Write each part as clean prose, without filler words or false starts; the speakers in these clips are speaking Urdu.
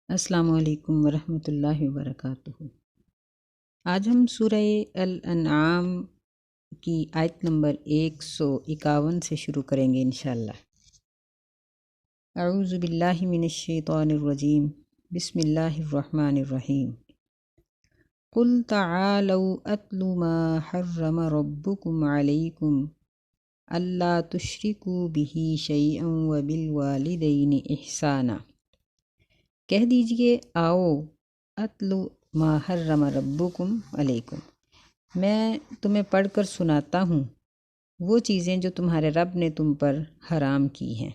السلام علیکم ورحمۃ اللہ وبرکاتہ۔ آج ہم سورہ الانعام کی آیت نمبر 151 سے شروع کریں گے انشاءاللہ۔ اعوذ باللہ من الشیطان الرجیم، بسم اللہ الرحمن الرحیم۔ قل تعالوا اتل ما حرم ربکم علیکم الا تشرکوا بہ شیئا وبالوالدین احسانا۔ کہہ دیجئے آؤ اتلو ما حرم ربکم علیکم، میں تمہیں پڑھ کر سناتا ہوں وہ چیزیں جو تمہارے رب نے تم پر حرام کی ہیں۔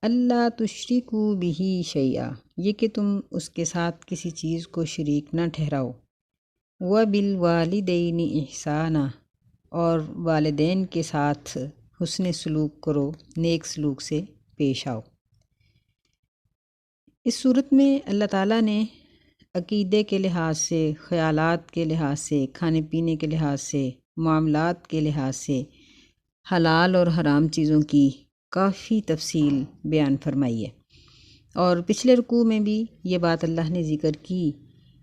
اللہ تشرکوا بہ شیئا، یہ کہ تم اس کے ساتھ کسی چیز کو شریک نہ ٹھہراؤ۔ وبالوالدین احسانا، اور والدین کے ساتھ حسن سلوک کرو، نیک سلوک سے پیش آؤ۔ اس صورت میں اللہ تعالیٰ نے عقیدے کے لحاظ سے، خیالات کے لحاظ سے، کھانے پینے کے لحاظ سے، معاملات کے لحاظ سے حلال اور حرام چیزوں کی کافی تفصیل بیان فرمائی ہے۔ اور پچھلے رکوع میں بھی یہ بات اللہ نے ذکر کی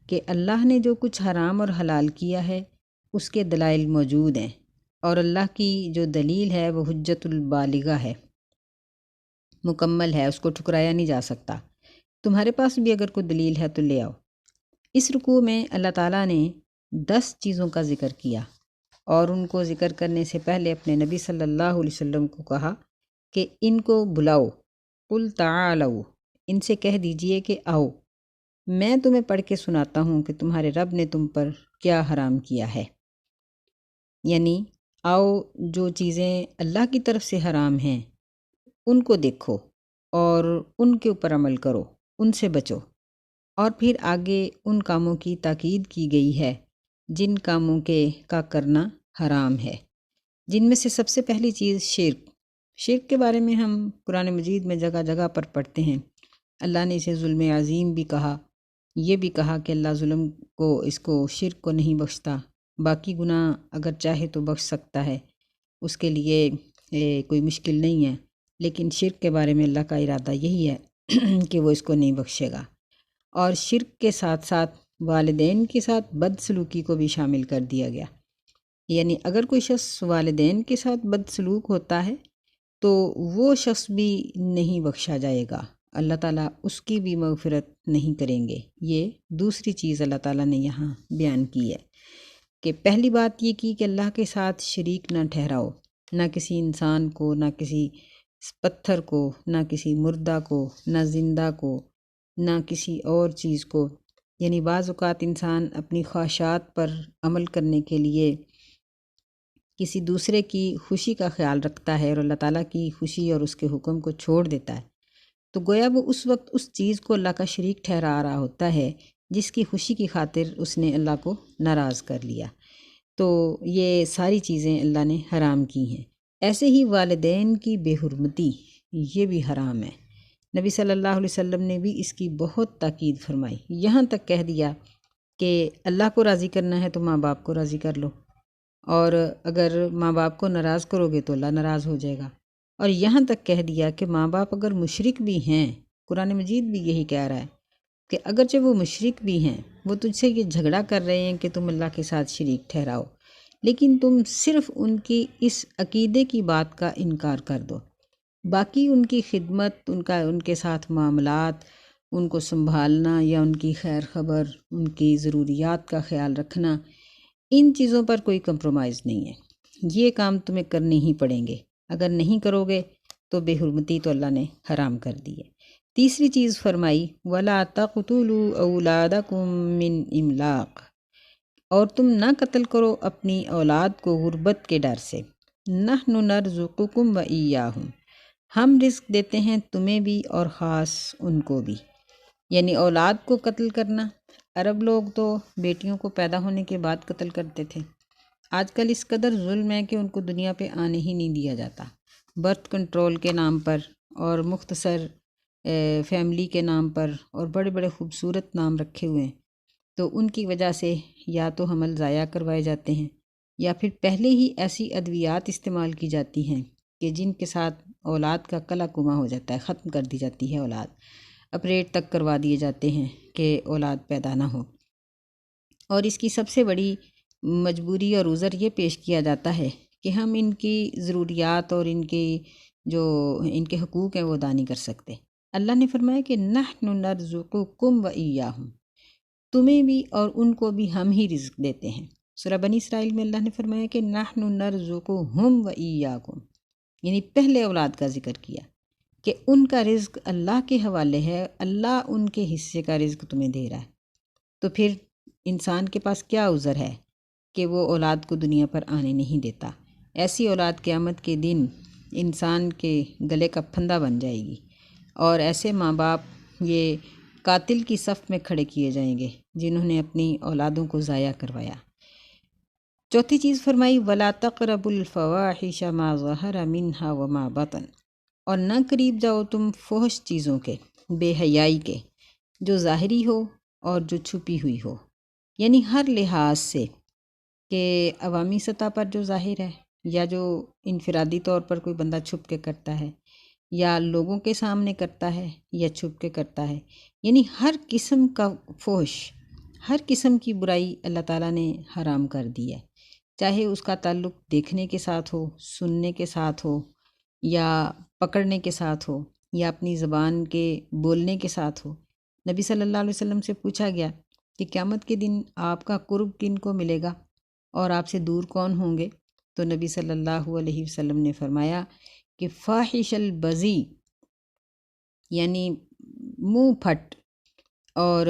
کہ اللہ نے جو کچھ حرام اور حلال کیا ہے اس کے دلائل موجود ہیں، اور اللہ کی جو دلیل ہے وہ حجت البالغہ ہے، مکمل ہے، اس کو ٹھکرایا نہیں جا سکتا۔ تمہارے پاس بھی اگر کوئی دلیل ہے تو لے آؤ۔ اس رکوع میں اللہ تعالیٰ نے 10 چیزوں کا ذکر کیا، اور ان کو ذکر کرنے سے پہلے اپنے نبی صلی اللہ علیہ وسلم کو کہا کہ ان کو بلاؤ۔ قل تعالوا، ان سے کہہ دیجئے کہ آؤ، میں تمہیں پڑھ کے سناتا ہوں کہ تمہارے رب نے تم پر کیا حرام کیا ہے۔ یعنی آؤ، جو چیزیں اللہ کی طرف سے حرام ہیں ان کو دیکھو اور ان کے اوپر عمل کرو، ان سے بچو۔ اور پھر آگے ان کاموں کی تاکید کی گئی ہے جن کاموں کا کرنا حرام ہے، جن میں سے سب سے پہلی چیز شرک کے بارے میں ہم قرآن مجید میں جگہ جگہ پر پڑھتے ہیں۔ اللہ نے اسے ظلم عظیم بھی کہا، یہ بھی کہا کہ اللہ ظلم کو، اس کو، شرک کو نہیں بخشتا، باقی گناہ اگر چاہے تو بخش سکتا ہے، اس کے لیے کوئی مشکل نہیں ہے، لیکن شرک کے بارے میں اللہ کا ارادہ یہی ہے کہ وہ اس کو نہیں بخشے گا۔ اور شرک کے ساتھ ساتھ والدین کے ساتھ بدسلوکی کو بھی شامل کر دیا گیا، یعنی اگر کوئی شخص والدین کے ساتھ بدسلوک ہوتا ہے تو وہ شخص بھی نہیں بخشا جائے گا، اللہ تعالیٰ اس کی بھی مغفرت نہیں کریں گے۔ یہ دوسری چیز اللہ تعالیٰ نے یہاں بیان کی ہے کہ پہلی بات یہ کی کہ اللہ کے ساتھ شریک نہ ٹھہراؤ، نہ کسی انسان کو، نہ کسی پتھر کو، نہ کسی مردہ کو، نہ زندہ کو، نہ کسی اور چیز کو۔ یعنی بعض اوقات انسان اپنی خواہشات پر عمل کرنے کے لیے کسی دوسرے کی خوشی کا خیال رکھتا ہے اور اللہ تعالیٰ کی خوشی اور اس کے حکم کو چھوڑ دیتا ہے، تو گویا وہ اس وقت اس چیز کو اللہ کا شریک ٹھہرا رہا ہوتا ہے جس کی خوشی کی خاطر اس نے اللہ کو ناراض کر لیا۔ تو یہ ساری چیزیں اللہ نے حرام کی ہیں۔ ایسے ہی والدین کی بے حرمتی، یہ بھی حرام ہے۔ نبی صلی اللہ علیہ وسلم نے بھی اس کی بہت تاکید فرمائی، یہاں تک کہہ دیا کہ اللہ کو راضی کرنا ہے تو ماں باپ کو راضی کر لو، اور اگر ماں باپ کو ناراض کرو گے تو اللہ ناراض ہو جائے گا۔ اور یہاں تک کہہ دیا کہ ماں باپ اگر مشرک بھی ہیں، قرآن مجید بھی یہی کہہ رہا ہے کہ اگرچہ وہ مشرک بھی ہیں، وہ تجھ سے یہ جھگڑا کر رہے ہیں کہ تم اللہ کے ساتھ شریک ٹھہراؤ، لیکن تم صرف ان کی اس عقیدے کی بات کا انکار کر دو، باقی ان کی خدمت، ان کے ساتھ معاملات، ان کو سنبھالنا یا ان کی خیر خبر، ان کی ضروریات کا خیال رکھنا، ان چیزوں پر کوئی کمپرومائز نہیں ہے، یہ کام تمہیں کرنے ہی پڑیں گے۔ اگر نہیں کرو گے تو بے حرمتی تو اللہ نے حرام کر دی ہے۔ تیسری چیز فرمائی وَلَا تَقْتُلُوا أَوْلَادَكُم مِّنْ إِمْلَاقٍ، اور تم نہ قتل کرو اپنی اولاد کو غربت کے ڈر سے۔ نَحْنُ نَرْزُقُكُمْ وَإِيَّاهُمْ، ہم رزق دیتے ہیں تمہیں بھی اور خاص ان کو بھی۔ یعنی اولاد کو قتل کرنا، عرب لوگ تو بیٹیوں کو پیدا ہونے کے بعد قتل کرتے تھے، آج کل اس قدر ظلم ہے کہ ان کو دنیا پہ آنے ہی نہیں دیا جاتا، برتھ کنٹرول کے نام پر اور مختصر فیملی کے نام پر، اور بڑے بڑے خوبصورت نام رکھے ہوئے ہیں، تو ان کی وجہ سے یا تو حمل ضائع کروائے جاتے ہیں، یا پھر پہلے ہی ایسی ادویات استعمال کی جاتی ہیں کہ جن کے ساتھ اولاد کا کلا کما ہو جاتا ہے، ختم کر دی جاتی ہے اولاد۔ آپریٹ تک کروا دیے جاتے ہیں کہ اولاد پیدا نہ ہو، اور اس کی سب سے بڑی مجبوری اور عذر یہ پیش کیا جاتا ہے کہ ہم ان کی ضروریات اور ان کے حقوق ہیں وہ ادا نہیں کر سکتے۔ اللہ نے فرمایا کہ نحن نرزقکم و ایاہم، تمہیں بھی اور ان کو بھی ہم ہی رزق دیتے ہیں۔ سورہ بنی اسرائیل میں اللہ نے فرمایا کہ نحن نرزقہم و ایاکم، یعنی پہلے اولاد کا ذکر کیا کہ ان کا رزق اللہ کے حوالے ہے، اللہ ان کے حصے کا رزق تمہیں دے رہا ہے۔ تو پھر انسان کے پاس کیا عذر ہے کہ وہ اولاد کو دنیا پر آنے نہیں دیتا؟ ایسی اولاد قیامت کے دن انسان کے گلے کا پھندا بن جائے گی، اور ایسے ماں باپ یہ قاتل کی صف میں کھڑے کیے جائیں گے جنہوں نے اپنی اولادوں کو ضائع کروایا۔ چوتھی چیز فرمائی وَلَا تَقْرَبُوا الْفَوَاحِشَ مَا ظَهَرَ مِنْهَا وَمَا بَطَنَ، اور نہ قریب جاؤ تم فحش چیزوں کے، بے حیائی کے، جو ظاہری ہو اور جو چھپی ہوئی ہو، یعنی ہر لحاظ سے، کہ عوامی سطح پر جو ظاہر ہے، یا جو انفرادی طور پر کوئی بندہ چھپ کے کرتا ہے، یا لوگوں کے سامنے کرتا ہے، یا چھپ کے کرتا ہے، یعنی ہر قسم کا فحش، ہر قسم کی برائی اللہ تعالیٰ نے حرام کر دی ہے، چاہے اس کا تعلق دیکھنے کے ساتھ ہو، سننے کے ساتھ ہو، یا پکڑنے کے ساتھ ہو، یا اپنی زبان کے بولنے کے ساتھ ہو۔ نبی صلی اللہ علیہ وسلم سے پوچھا گیا کہ قیامت کے دن آپ کا قرب کن کو ملے گا اور آپ سے دور کون ہوں گے؟ تو نبی صلی اللہ علیہ وسلم نے فرمایا کہ فاحش البذی، یعنی منہ پھٹ اور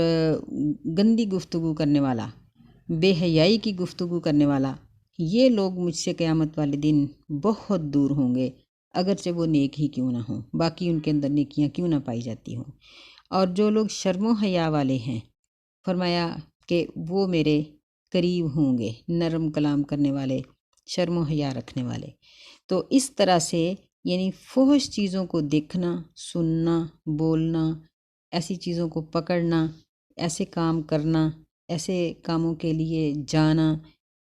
گندی گفتگو کرنے والا، بے حیائی کی گفتگو کرنے والا، یہ لوگ مجھ سے قیامت والے دن بہت دور ہوں گے، اگرچہ وہ نیک ہی کیوں نہ ہوں، باقی ان کے اندر نیکیاں کیوں نہ پائی جاتی ہوں۔ اور جو لوگ شرم و حیا والے ہیں، فرمایا کہ وہ میرے قریب ہوں گے، نرم کلام کرنے والے، شرم و حیا رکھنے والے۔ تو اس طرح سے یعنی فحش چیزوں کو دیکھنا، سننا، بولنا، ایسی چیزوں کو پکڑنا، ایسے کام کرنا، ایسے کاموں کے لیے جانا،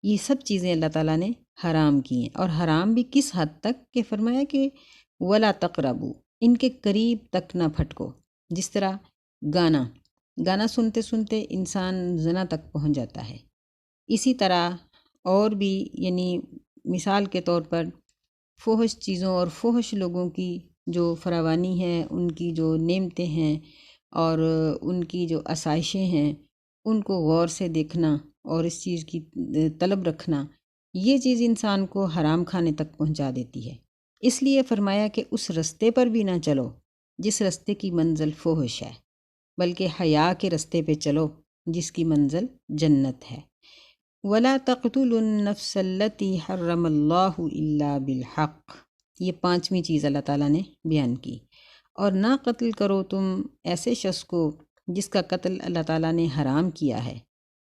یہ سب چیزیں اللہ تعالیٰ نے حرام کی ہیں، اور حرام بھی کس حد تک کہ فرمایا کہ ولا تقربوا، ان کے قریب تک نہ پھٹکو۔ جس طرح گانا سنتے سنتے انسان زنا تک پہنچ جاتا ہے، اسی طرح اور بھی، یعنی مثال کے طور پر فحش چیزوں اور فحش لوگوں کی جو فراوانی ہے، ان کی جو نعمتیں ہیں اور ان کی جو آسائشیں ہیں، ان کو غور سے دیکھنا اور اس چیز کی طلب رکھنا، یہ چیز انسان کو حرام کھانے تک پہنچا دیتی ہے۔ اس لیے فرمایا کہ اس رستے پر بھی نہ چلو جس رستے کی منزل فحش ہے، بلکہ حیا کے رستے پہ چلو جس کی منزل جنت ہے۔ وَلَا تَقْتُلُوا النَّفْسَ الَّتِي حَرَّمَ اللَّهُ إِلَّا بِالْحَقِّ، یہ پانچویں چیز اللہ تعالیٰ نے بیان کی، اور نہ قتل کرو تم ایسے شخص کو جس کا قتل اللہ تعالیٰ نے حرام کیا ہے،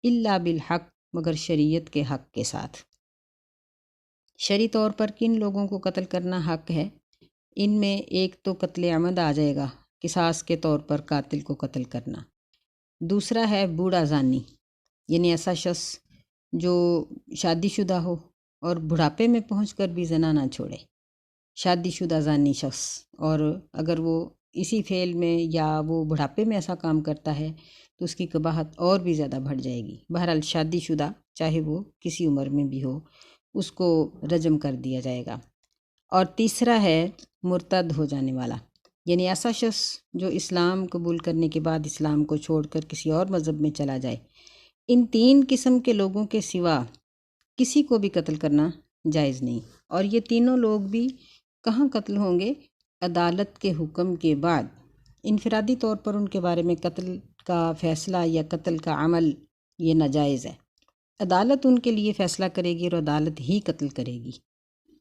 الا بالحق، مگر شریعت کے حق کے ساتھ۔ شرعی طور پر کن لوگوں کو قتل کرنا حق ہے؟ ان میں ایک تو قتل عمد آ جائے گا، قصاص کے طور پر قاتل کو قتل کرنا۔ دوسرا ہے بوڑھا زانی، یعنی ایسا شخص جو شادی شدہ ہو اور بڑھاپے میں پہنچ کر بھی زنا نہ چھوڑے، شادی شدہ زانی شخص، اور اگر وہ اسی فعل میں یا وہ بڑھاپے میں ایسا کام کرتا ہے تو اس کی قباحت اور بھی زیادہ بڑھ جائے گی۔ بہرحال شادی شدہ، چاہے وہ کسی عمر میں بھی ہو، اس کو رجم کر دیا جائے گا۔ اور تیسرا ہے مرتد ہو جانے والا، یعنی ایسا شخص جو اسلام قبول کرنے کے بعد اسلام کو چھوڑ کر کسی اور مذہب میں چلا جائے۔ ان تین قسم کے لوگوں کے سوا کسی کو بھی قتل کرنا جائز نہیں، اور یہ تینوں لوگ بھی کہاں قتل ہوں گے؟ عدالت کے حکم کے بعد۔ انفرادی طور پر ان کے بارے میں قتل کا فیصلہ یا قتل کا عمل یہ ناجائز ہے، عدالت ان کے لیے فیصلہ کرے گی اور عدالت ہی قتل کرے گی،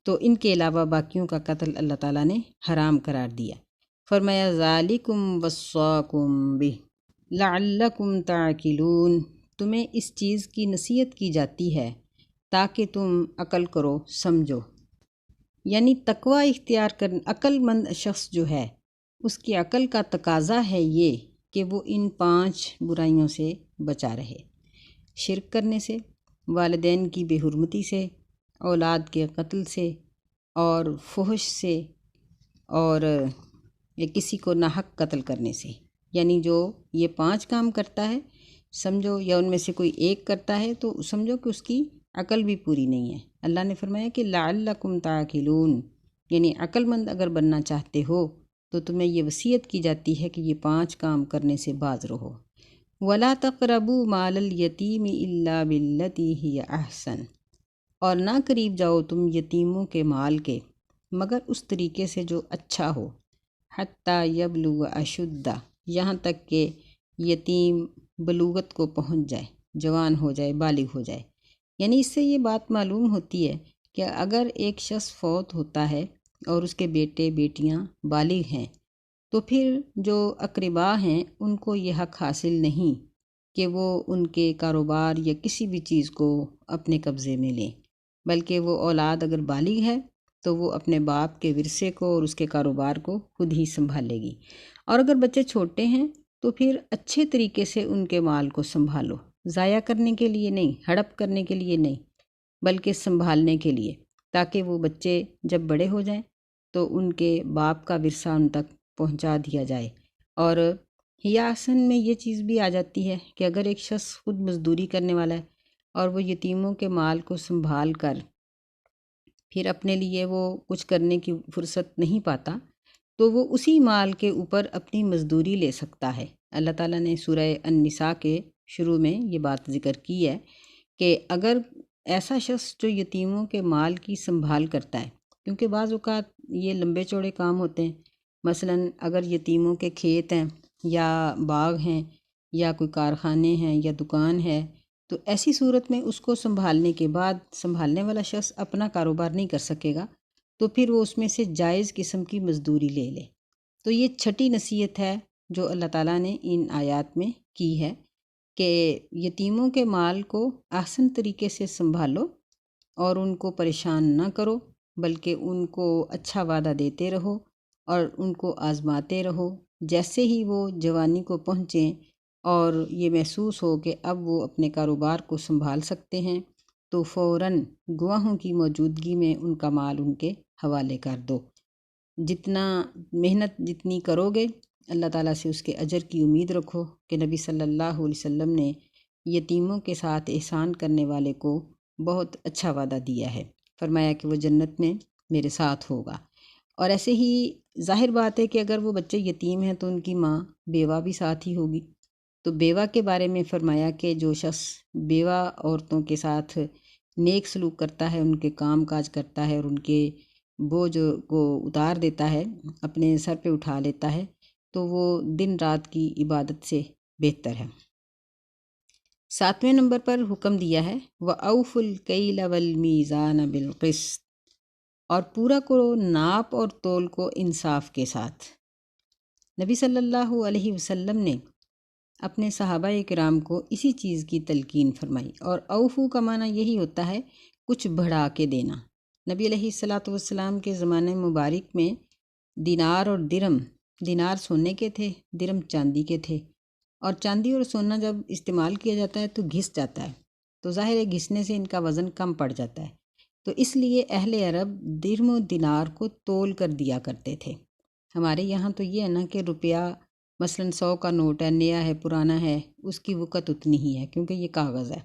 تو ان کے علاوہ باقیوں کا قتل اللہ تعالیٰ نے حرام قرار دیا۔ فرمایا ذالکم وصاکم بہ لعلکم تعقلون، تمہیں اس چیز کی نصیحت کی جاتی ہے تاکہ تم عقل کرو، سمجھو، یعنی تقوی اختیار کر عقل مند شخص جو ہے اس کی عقل کا تقاضا ہے یہ کہ وہ ان 5 برائیوں سے بچا رہے: شرک کرنے سے، والدین کی بے حرمتی سے، اولاد کے قتل سے، اور فحش سے، اور کسی کو ناحق قتل کرنے سے۔ یعنی جو یہ 5 کام کرتا ہے سمجھو، یا ان میں سے کوئی ایک کرتا ہے تو سمجھو کہ اس کی عقل بھی پوری نہیں ہے۔ اللہ نے فرمایا کہ لعلکم تعقلون، یعنی عقل مند اگر بننا چاہتے ہو تو تمہیں یہ وصیت کی جاتی ہے کہ یہ 5 کام کرنے سے باز رہو۔ وَلَا تَقْرَبُوا مَالَ الْيَتِيمِ إِلَّا بِالَّتِي هِيَ أَحْسَنُ، اور نہ قریب جاؤ تم یتیموں کے مال کے مگر اس طریقے سے جو اچھا ہو، حتیٰ یبلغ اشدہ، یہاں تک کہ یتیم بلوغت کو پہنچ جائے، جوان ہو جائے، بالغ ہو جائے۔ یعنی اس سے یہ بات معلوم ہوتی ہے کہ اگر ایک شخص فوت ہوتا ہے اور اس کے بیٹے بیٹیاں بالغ ہیں تو پھر جو اقربا ہیں ان کو یہ حق حاصل نہیں کہ وہ ان کے کاروبار یا کسی بھی چیز کو اپنے قبضے میں لیں، بلکہ وہ اولاد اگر بالغ ہے تو وہ اپنے باپ کے ورثے کو اور اس کے کاروبار کو خود ہی سنبھالے گی، اور اگر بچے چھوٹے ہیں تو پھر اچھے طریقے سے ان کے مال کو سنبھالو، ضائع کرنے کے لیے نہیں، ہڑپ کرنے کے لیے نہیں، بلکہ سنبھالنے کے لیے، تاکہ وہ بچے جب بڑے ہو جائیں تو ان کے باپ کا ورثہ ان تک پہنچا دیا جائے۔ اور حیاسن میں یہ چیز بھی آ جاتی ہے کہ اگر ایک شخص خود مزدوری کرنے والا ہے اور وہ یتیموں کے مال کو سنبھال کر پھر اپنے لیے وہ کچھ کرنے کی فرصت نہیں پاتا تو وہ اسی مال کے اوپر اپنی مزدوری لے سکتا ہے۔ اللہ تعالیٰ نے سورہ النساء کے شروع میں یہ بات ذکر کی ہے کہ اگر ایسا شخص جو یتیموں کے مال کی سنبھال کرتا ہے، کیونکہ بعض اوقات یہ لمبے چوڑے کام ہوتے ہیں، مثلا اگر یتیموں کے کھیت ہیں یا باغ ہیں یا کوئی کارخانے ہیں یا دکان ہے، تو ایسی صورت میں اس کو سنبھالنے کے بعد سنبھالنے والا شخص اپنا کاروبار نہیں کر سکے گا، تو پھر وہ اس میں سے جائز قسم کی مزدوری لے لے۔ تو یہ چھٹی نصیحت ہے جو اللہ تعالیٰ نے ان آیات میں کی ہے کہ یتیموں کے مال کو احسن طریقے سے سنبھالو اور ان کو پریشان نہ کرو، بلکہ ان کو اچھا وعدہ دیتے رہو اور ان کو آزماتے رہو۔ جیسے ہی وہ جوانی کو پہنچیں اور یہ محسوس ہو کہ اب وہ اپنے کاروبار کو سنبھال سکتے ہیں تو فوراً گواہوں کی موجودگی میں ان کا مال ان کے حوالے کر دو۔ جتنا محنت جتنی کرو گے اللہ تعالیٰ سے اس کے اجر کی امید رکھو کہ نبی صلی اللہ علیہ وسلم نے یتیموں کے ساتھ احسان کرنے والے کو بہت اچھا وعدہ دیا ہے، فرمایا کہ وہ جنت میں میرے ساتھ ہوگا۔ اور ایسے ہی ظاہر بات ہے کہ اگر وہ بچے یتیم ہیں تو ان کی ماں بیوہ بھی ساتھ ہی ہوگی، تو بیوہ کے بارے میں فرمایا کہ جو شخص بیوہ عورتوں کے ساتھ نیک سلوک کرتا ہے، ان کے کام کاج کرتا ہے اور ان کے بوجھ کو اتار دیتا ہے، اپنے سر پہ اٹھا لیتا ہے، تو وہ دن رات کی عبادت سے بہتر ہے۔ 7ویں نمبر پر حکم دیا ہے وَأَوْفُوا الْكَيْلَ وَالْمِيزَانَ بِالْقِسْطِ، اور پورا کرو ناپ اور تول کو انصاف کے ساتھ۔ نبی صلی اللہ علیہ وسلم نے اپنے صحابہ کرام کو اسی چیز کی تلقین فرمائی، اور اوفو کا معنی یہی ہوتا ہے کچھ بڑھا کے دینا۔ نبی علیہ الصلاۃ والسلام کے زمانے مبارک میں دینار اور درم، دینار سونے کے تھے، درم چاندی کے تھے، اور چاندی اور سونا جب استعمال کیا جاتا ہے تو گھس جاتا ہے، تو ظاہر ہے گھسنے سے ان کا وزن کم پڑ جاتا ہے، تو اس لیے اہل عرب درم و دینار کو تول کر دیا کرتے تھے۔ ہمارے یہاں تو یہ ہے نا کہ روپیہ مثلاً 100 کا نوٹ ہے، نیا ہے پرانا ہے، اس کی وقت اتنی ہی ہے کیونکہ یہ کاغذ ہے،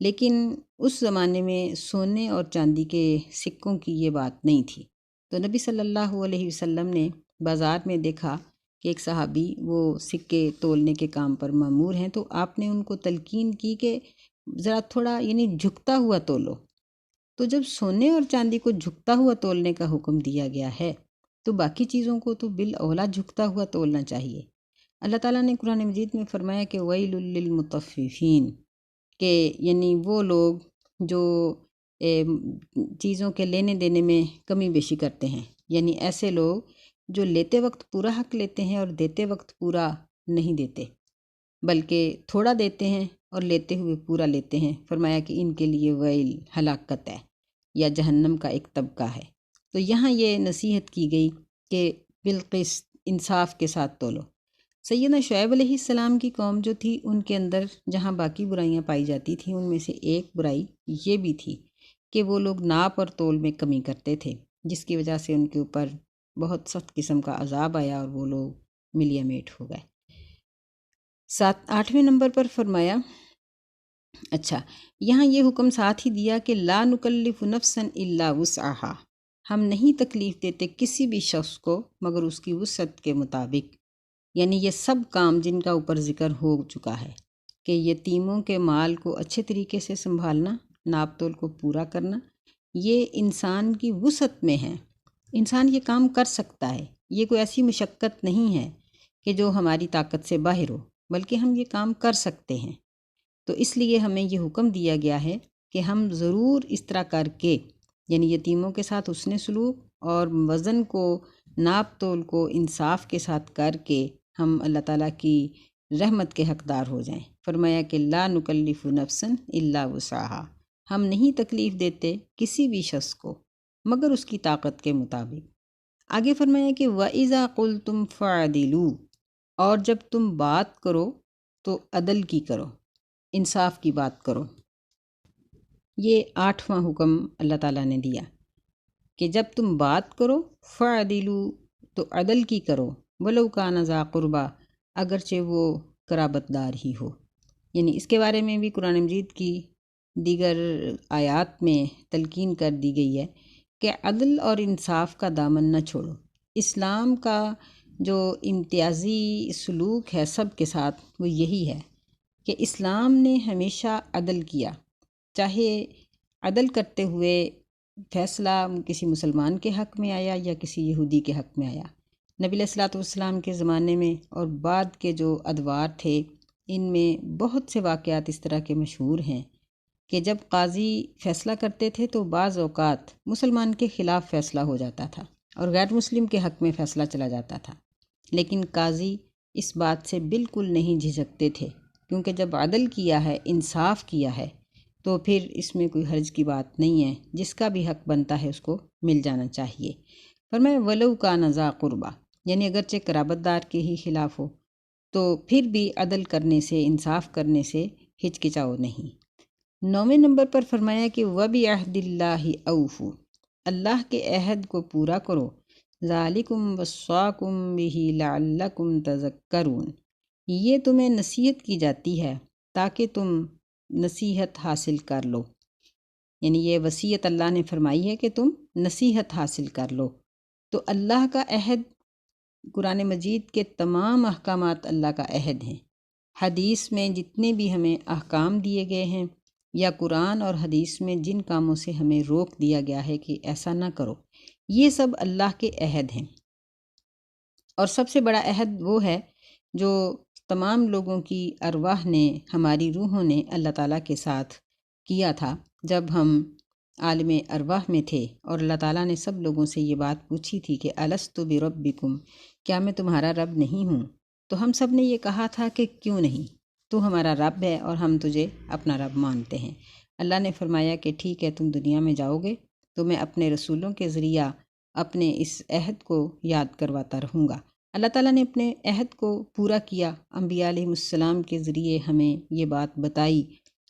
لیکن اس زمانے میں سونے اور چاندی کے سکوں کی یہ بات نہیں تھی۔ تو نبی صلی اللہ علیہ وسلم نے بازار میں دیکھا کہ ایک صحابی وہ سکے تولنے کے کام پر مامور ہیں، تو آپ نے ان کو تلقین کی کہ ذرا تھوڑا یعنی جھکتا ہوا تولو۔ تو جب سونے اور چاندی کو جھکتا ہوا تولنے کا حکم دیا گیا ہے تو باقی چیزوں کو تو بالاولیٰ جھکتا ہوا تولنا چاہیے۔ اللہ تعالیٰ نے قرآن مجید میں فرمایا کہ ویل للمطففین، کہ یعنی وہ لوگ جو چیزوں کے لینے دینے میں کمی بیشی کرتے ہیں، یعنی ایسے لوگ جو لیتے وقت پورا حق لیتے ہیں اور دیتے وقت پورا نہیں دیتے، بلکہ تھوڑا دیتے ہیں اور لیتے ہوئے پورا لیتے ہیں۔ فرمایا کہ ان کے لیے ویل، ہلاکت ہے یا جہنم کا ایک طبقہ ہے۔ تو یہاں یہ نصیحت کی گئی کہ بالقسط، انصاف کے ساتھ تولو۔ سیدنا شعیب علیہ السلام کی قوم جو تھی، ان کے اندر جہاں باقی برائیاں پائی جاتی تھیں ان میں سے ایک برائی یہ بھی تھی کہ وہ لوگ ناپ اور تول میں کمی کرتے تھے، جس کی وجہ سے ان کے اوپر بہت سخت قسم کا عذاب آیا اور وہ لوگ ملیا میٹ ہو گئے۔ 8ویں نمبر پر فرمایا، اچھا یہاں یہ حکم ساتھ ہی دیا کہ لا نکلف نفسا الا وسعها، ہم نہیں تکلیف دیتے کسی بھی شخص کو مگر اس کی وسعت کے مطابق۔ یعنی یہ سب کام جن کا اوپر ذکر ہو چکا ہے کہ یتیموں کے مال کو اچھے طریقے سے سنبھالنا، ناپ تول کو پورا کرنا، یہ انسان کی وسعت میں ہے، انسان یہ کام کر سکتا ہے، یہ کوئی ایسی مشقت نہیں ہے کہ جو ہماری طاقت سے باہر ہو، بلکہ ہم یہ کام کر سکتے ہیں۔ تو اس لیے ہمیں یہ حکم دیا گیا ہے کہ ہم ضرور اس طرح کر کے، یعنی یتیموں کے ساتھ حسن سلوک اور وزن کو، ناپ تول کو انصاف کے ساتھ کر کے ہم اللہ تعالیٰ کی رحمت کے حقدار ہو جائیں۔ فرمایا کہ لا نکلف نفسا الا وسعها، ہم نہیں تکلیف دیتے کسی بھی شخص کو مگر اس کی طاقت کے مطابق۔ آگے فرمایا کہ وَإِذَا قُلْتُمْ فَعْدِلُوا، اور جب تم بات کرو تو عدل کی کرو، انصاف کی بات کرو۔ یہ 8واں حکم اللہ تعالیٰ نے دیا کہ جب تم بات کرو فَعْدِلُوا، تو عدل کی کرو، وَلَوْ كَانَ ذَا قُرْبَى، اگرچہ وہ قرابت دار ہی ہو۔ یعنی اس کے بارے میں بھی قرآن مجید کی دیگر آیات میں تلقین کر دی گئی ہے کہ عدل اور انصاف کا دامن نہ چھوڑو۔ اسلام کا جو امتیازی سلوک ہے سب کے ساتھ وہ یہی ہے کہ اسلام نے ہمیشہ عدل کیا، چاہے عدل کرتے ہوئے فیصلہ کسی مسلمان کے حق میں آیا یا کسی یہودی کے حق میں آیا۔ نبی علیہ الصلوۃ والسلام کے زمانے میں اور بعد کے جو ادوار تھے ان میں بہت سے واقعات اس طرح کے مشہور ہیں کہ جب قاضی فیصلہ کرتے تھے تو بعض اوقات مسلمان کے خلاف فیصلہ ہو جاتا تھا اور غیر مسلم کے حق میں فیصلہ چلا جاتا تھا، لیکن قاضی اس بات سے بالکل نہیں جھجکتے تھے، کیونکہ جب عدل کیا ہے، انصاف کیا ہے، تو پھر اس میں کوئی حرج کی بات نہیں ہے، جس کا بھی حق بنتا ہے اس کو مل جانا چاہیے۔ فرمایا وَلَوْ كَانَ ذَا قُرْبَى، یعنی اگرچہ قرابت دار کے ہی خلاف ہو تو پھر بھی عدل کرنے سے، انصاف کرنے سے ہچکچاؤ نہیں۔ 9ویں نمبر پر فرمایا کہ وَبِعَهْدِ اللَّهِ أَوْفُوا، اللہ کے عہد کو پورا کرو، ذَلِكُمْ وَصَّاكُمْ بِهِ لَعَلَّكُمْ تَذَكَّرُونَ، یہ تمہیں نصیحت کی جاتی ہے تاکہ تم نصیحت حاصل کر لو۔ یعنی یہ وصیت اللہ نے فرمائی ہے کہ تم نصیحت حاصل کر لو۔ تو اللہ کا عہد، قرآن مجید کے تمام احکامات اللہ کا عہد ہیں۔ حدیث میں جتنے بھی ہمیں احکام دیے گئے ہیں یا قرآن اور حدیث میں جن کاموں سے ہمیں روک دیا گیا ہے کہ ایسا نہ کرو، یہ سب اللہ کے عہد ہیں۔ اور سب سے بڑا عہد وہ ہے جو تمام لوگوں کی ارواح نے، ہماری روحوں نے اللہ تعالیٰ کے ساتھ کیا تھا جب ہم عالم ارواح میں تھے، اور اللہ تعالیٰ نے سب لوگوں سے یہ بات پوچھی تھی کہ الستُ بربکم، کیا میں تمہارا رب نہیں ہوں؟ تو ہم سب نے یہ کہا تھا کہ کیوں نہیں، تو ہمارا رب ہے اور ہم تجھے اپنا رب مانتے ہیں۔ اللہ نے فرمایا کہ ٹھیک ہے، تم دنیا میں جاؤ گے تو میں اپنے رسولوں کے ذریعہ اپنے اس عہد کو یاد کرواتا رہوں گا۔ اللہ تعالیٰ نے اپنے عہد کو پورا کیا، انبیاء علیہ السلام کے ذریعے ہمیں یہ بات بتائی،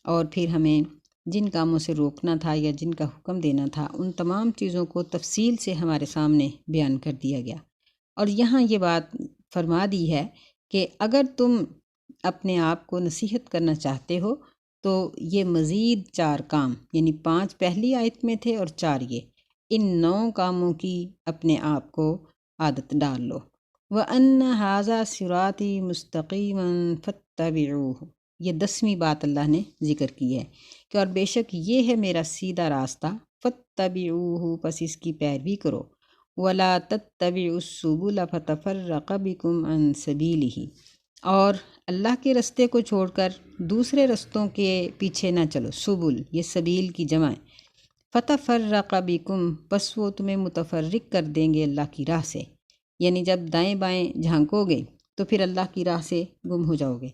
اور پھر ہمیں جن کاموں سے روکنا تھا یا جن کا حکم دینا تھا ان تمام چیزوں کو تفصیل سے ہمارے سامنے بیان کر دیا گیا۔ اور یہاں یہ بات فرما دی ہے کہ اگر تم اپنے آپ کو نصیحت کرنا چاہتے ہو تو یہ مزید 4 کام، یعنی 5 پہلی آیت میں تھے اور 4 یہ، ان 9 کاموں کی اپنے آپ کو عادت ڈال لو۔ وَأَنَّ هَذَا صِرَاطِي مُسْتَقِيمًا فَاتَّبِعُوهُ، یہ 10ویں بات اللہ نے ذکر کی ہے کہ اور بے شک یہ ہے میرا سیدھا راستہ، فَاتَّبِعُوهُ، پس اس کی پیروی کرو، وَلَا تَتَّبِعُوا السُّبُلَ فَتَفَرَّقَ بِكُمْ عَنْ سَبِيلِهِ، اور اللہ کے رستے کو چھوڑ کر دوسرے رستوں کے پیچھے نہ چلو۔ سبل یہ سبیل کی جمع ہے۔ فَتَفَرَّقَ بِكُمْ، پس وہ تمہیں متفرق کر دیں گے اللہ کی راہ سے، یعنی جب دائیں بائیں جھانکو گے تو پھر اللہ کی راہ سے گم ہو جاؤ گے۔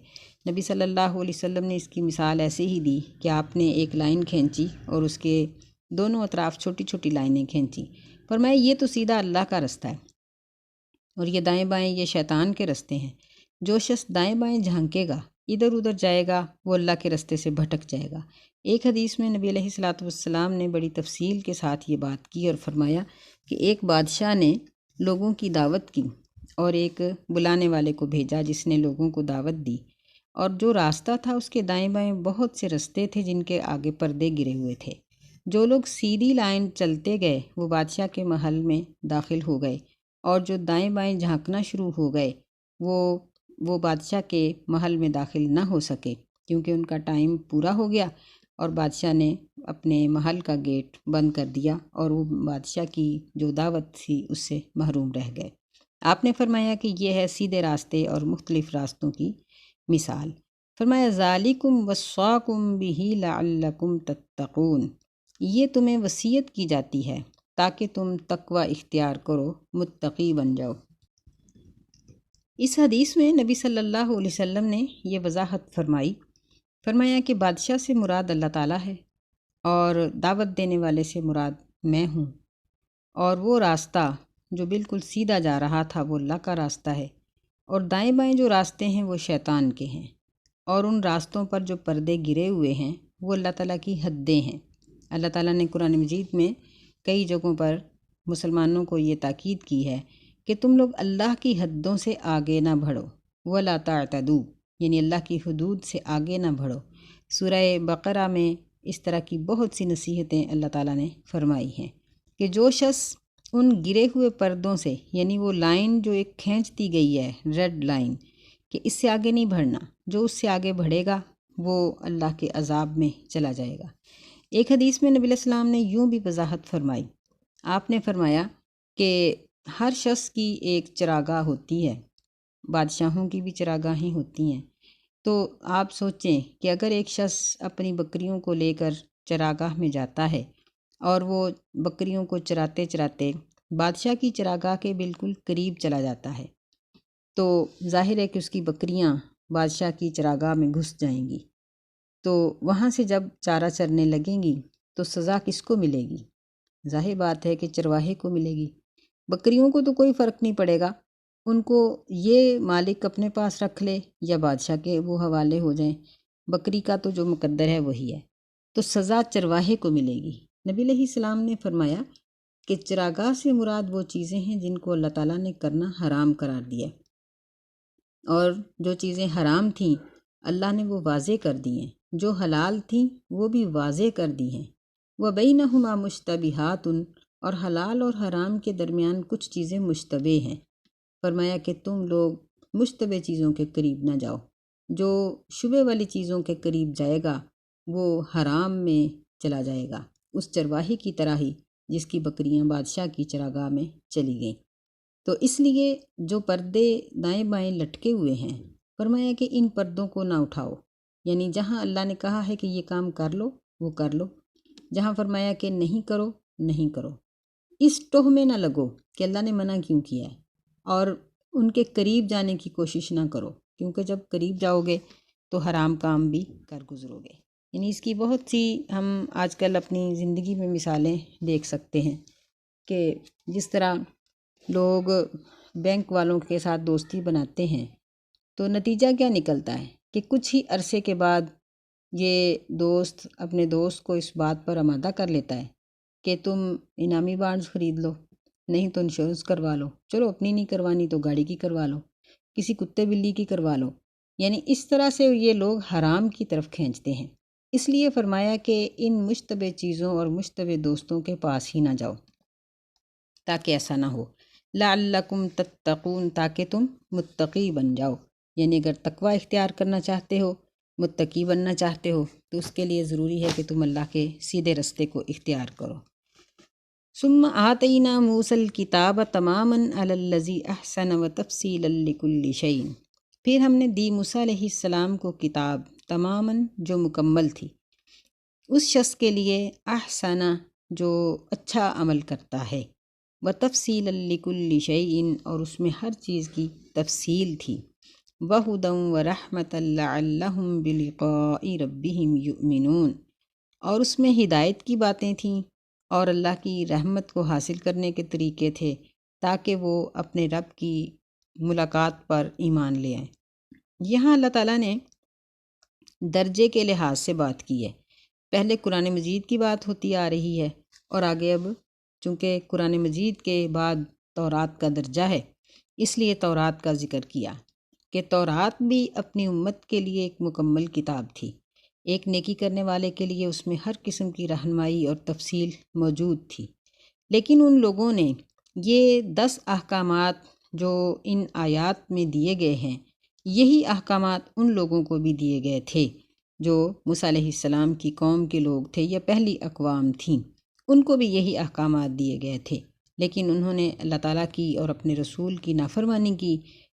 نبی صلی اللہ علیہ وسلم نے اس کی مثال ایسے ہی دی کہ آپ نے ایک لائن کھینچی اور اس کے دونوں اطراف چھوٹی چھوٹی لائنیں کھینچی، فرمایا یہ تو سیدھا اللہ کا رستہ ہے، اور یہ دائیں بائیں یہ شیطان کے رستے ہیں۔ جو شخص دائیں بائیں جھانکے گا، ادھر ادھر جائے گا، وہ اللہ کے رستے سے بھٹک جائے گا۔ ایک حدیث میں نبی علیہ الصلوۃ والسلام نے بڑی تفصیل کے ساتھ یہ بات کی اور فرمایا کہ ایک بادشاہ نے لوگوں کی دعوت کی اور ایک بلانے والے کو بھیجا جس نے لوگوں کو دعوت دی، اور جو راستہ تھا اس کے دائیں بائیں بہت سے رستے تھے جن کے آگے پردے گرے ہوئے تھے۔ جو لوگ سیدھی لائن چلتے گئے وہ بادشاہ کے محل میں داخل ہو گئے، اور جو دائیں بائیں جھانکنا شروع ہو گئے وہ بادشاہ کے محل میں داخل نہ ہو سکے، کیونکہ ان کا ٹائم پورا ہو گیا اور بادشاہ نے اپنے محل کا گیٹ بند کر دیا، اور وہ بادشاہ کی جو دعوت تھی اس سے محروم رہ گئے۔ آپ نے فرمایا کہ یہ ہے سیدھے راستے اور مختلف راستوں کی مثال۔ فرمایا ذالکم وصاکم بہ لعلکم تتقون، یہ تمہیں وصیت کی جاتی ہے تاکہ تم تقوی اختیار کرو، متقی بن جاؤ۔ اس حدیث میں نبی صلی اللہ علیہ وسلم نے یہ وضاحت فرمایا کہ بادشاہ سے مراد اللہ تعالیٰ ہے، اور دعوت دینے والے سے مراد میں ہوں، اور وہ راستہ جو بالکل سیدھا جا رہا تھا وہ اللہ کا راستہ ہے، اور دائیں بائیں جو راستے ہیں وہ شیطان کے ہیں، اور ان راستوں پر جو پردے گرے ہوئے ہیں وہ اللہ تعالیٰ کی حدیں ہیں۔ اللہ تعالیٰ نے قرآن مجید میں کئی جگہوں پر مسلمانوں کو یہ تاکید کی ہے کہ تم لوگ اللہ کی حدوں سے آگے نہ بڑھو، وَلَا تَعْتَدُوا، یعنی اللہ کی حدود سے آگے نہ بڑھو۔ سورہ بقرہ میں اس طرح کی بہت سی نصیحتیں اللہ تعالیٰ نے فرمائی ہیں کہ جو شخص ان گرے ہوئے پردوں سے، یعنی وہ لائن جو ایک کھینچ دی گئی ہے، ریڈ لائن، کہ اس سے آگے نہیں بڑھنا، جو اس سے آگے بڑھے گا وہ اللہ کے عذاب میں چلا جائے گا۔ ایک حدیث میں نبی علیہ السلام نے یوں بھی وضاحت فرمائی، آپ نے فرمایا کہ ہر شخص کی ایک چراگاہ ہوتی ہے، بادشاہوں کی بھی چراگاہیں ہوتی ہیں۔ تو آپ سوچیں کہ اگر ایک شخص اپنی بکریوں کو لے کر چراگاہ میں جاتا ہے اور وہ بکریوں کو چراتے چراتے بادشاہ کی چراگاہ کے بالکل قریب چلا جاتا ہے، تو ظاہر ہے کہ اس کی بکریاں بادشاہ کی چراگاہ میں گھس جائیں گی، تو وہاں سے جب چارہ چرنے لگیں گی تو سزا کس کو ملے گی؟ ظاہر بات ہے کہ چرواہے کو ملے گی۔ بکریوں کو تو کوئی فرق نہیں پڑے گا، ان کو یہ مالک اپنے پاس رکھ لے یا بادشاہ کے وہ حوالے ہو جائیں، بکری کا تو جو مقدر ہے وہی ہے، تو سزا چرواہے کو ملے گی۔ نبی علیہ السلام نے فرمایا کہ چراگاہ سے مراد وہ چیزیں ہیں جن کو اللہ تعالیٰ نے کرنا حرام قرار دیا، اور جو چیزیں حرام تھیں اللہ نے وہ واضح کر دی ہیں، جو حلال تھیں وہ بھی واضح کر دی ہیں۔ وَبَيْنَهُمَا مُشْتَبِهَاتٌ، اور حلال اور حرام کے درمیان کچھ چیزیں مشتبہ ہیں۔ فرمایا کہ تم لوگ مشتبہ چیزوں کے قریب نہ جاؤ، جو شبہ والی چیزوں کے قریب جائے گا وہ حرام میں چلا جائے گا، اس چرواہی کی طرح ہی جس کی بکریاں بادشاہ کی چراگاہ میں چلی گئیں۔ تو اس لیے جو پردے دائیں بائیں لٹکے ہوئے ہیں، فرمایا کہ ان پردوں کو نہ اٹھاؤ، یعنی جہاں اللہ نے کہا ہے کہ یہ کام کر لو وہ کر لو، جہاں فرمایا کہ نہیں کرو نہیں کرو۔ اس ٹوہ میں نہ لگو کہ اللہ نے منع کیوں کیا ہے، اور ان کے قریب جانے کی کوشش نہ کرو، کیونکہ جب قریب جاؤ گے تو حرام کام بھی کر گزرو گے۔ یعنی اس کی بہت سی ہم آج کل اپنی زندگی میں مثالیں دیکھ سکتے ہیں کہ جس طرح لوگ بینک والوں کے ساتھ دوستی بناتے ہیں تو نتیجہ کیا نکلتا ہے کہ کچھ ہی عرصے کے بعد یہ دوست اپنے دوست کو اس بات پر آمادہ کر لیتا ہے کہ تم انعامی بانڈز خرید لو، نہیں تو انشورنس کروا لو، چلو اپنی نہیں کروانی تو گاڑی کی کروا لو، کسی کتے بلی کی کروا لو۔ یعنی اس طرح سے یہ لوگ حرام کی طرف کھینچتے ہیں۔ اس لیے فرمایا کہ ان مشتبہ چیزوں اور مشتبہ دوستوں کے پاس ہی نہ جاؤ تاکہ ایسا نہ ہو، لعلکم تتقون، تاکہ تم متقی بن جاؤ۔ یعنی اگر تقوی اختیار کرنا چاہتے ہو، متقی بننا چاہتے ہو، تو اس کے لیے ضروری ہے کہ تم اللہ کے سیدھے رستے کو اختیار کرو۔ ثم آتینا موسیٰ الکتاب تماما علی الذی احسن وتفصیلا لکل شیء، پھر ہم نے دی موسیٰ علیہ السلام کو کتاب تماماً جو مکمل تھی، اس شخص کے لیے احسن جو اچھا عمل کرتا ہے، وتفصیلا لکل شیء، اور اس میں ہر چیز کی تفصیل تھی، وہدی ورحمۃ لعلہم بلقاء ربہم یؤمنون، اور اس میں ہدایت کی باتیں تھیں اور اللہ کی رحمت کو حاصل کرنے کے طریقے تھے تاکہ وہ اپنے رب کی ملاقات پر ایمان لے آئیں۔ یہاں اللہ تعالیٰ نے درجے کے لحاظ سے بات کی ہے، پہلے قرآن مجید کی بات ہوتی آ رہی ہے، اور آگے اب چونکہ قرآن مجید کے بعد تورات کا درجہ ہے اس لیے تورات کا ذکر کیا کہ تورات بھی اپنی امت کے لیے ایک مکمل کتاب تھی۔ ایک نیکی کرنے والے کے لیے اس میں ہر قسم کی رہنمائی اور تفصیل موجود تھی، لیکن ان لوگوں نے یہ 10 احکامات جو ان آیات میں دیے گئے ہیں، یہی احکامات ان لوگوں کو بھی دیے گئے تھے جو موسیٰ علیہ السلام کی قوم کے لوگ تھے یا پہلی اقوام تھیں، ان کو بھی یہی احکامات دیے گئے تھے، لیکن انہوں نے اللہ تعالیٰ کی اور اپنے رسول کی نافرمانی کی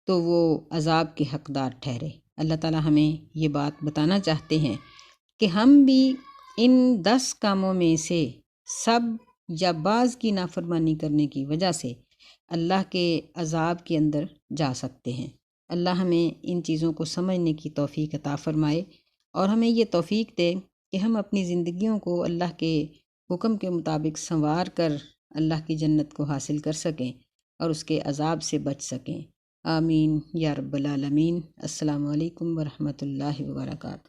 تو وہ عذاب کے حقدار ٹھہرے۔ اللہ تعالیٰ ہمیں یہ بات بتانا چاہتے ہیں کہ ہم بھی ان 10 کاموں میں سے سب یا بعض کی نافرمانی کرنے کی وجہ سے اللہ کے عذاب کے اندر جا سکتے ہیں۔ اللہ ہمیں ان چیزوں کو سمجھنے کی توفیق عطا فرمائے اور ہمیں یہ توفیق دے کہ ہم اپنی زندگیوں کو اللہ کے حکم کے مطابق سنوار کر اللہ کی جنت کو حاصل کر سکیں اور اس کے عذاب سے بچ سکیں۔ آمین یا رب العالمین۔ السلام علیکم ورحمۃ اللہ وبرکاتہ۔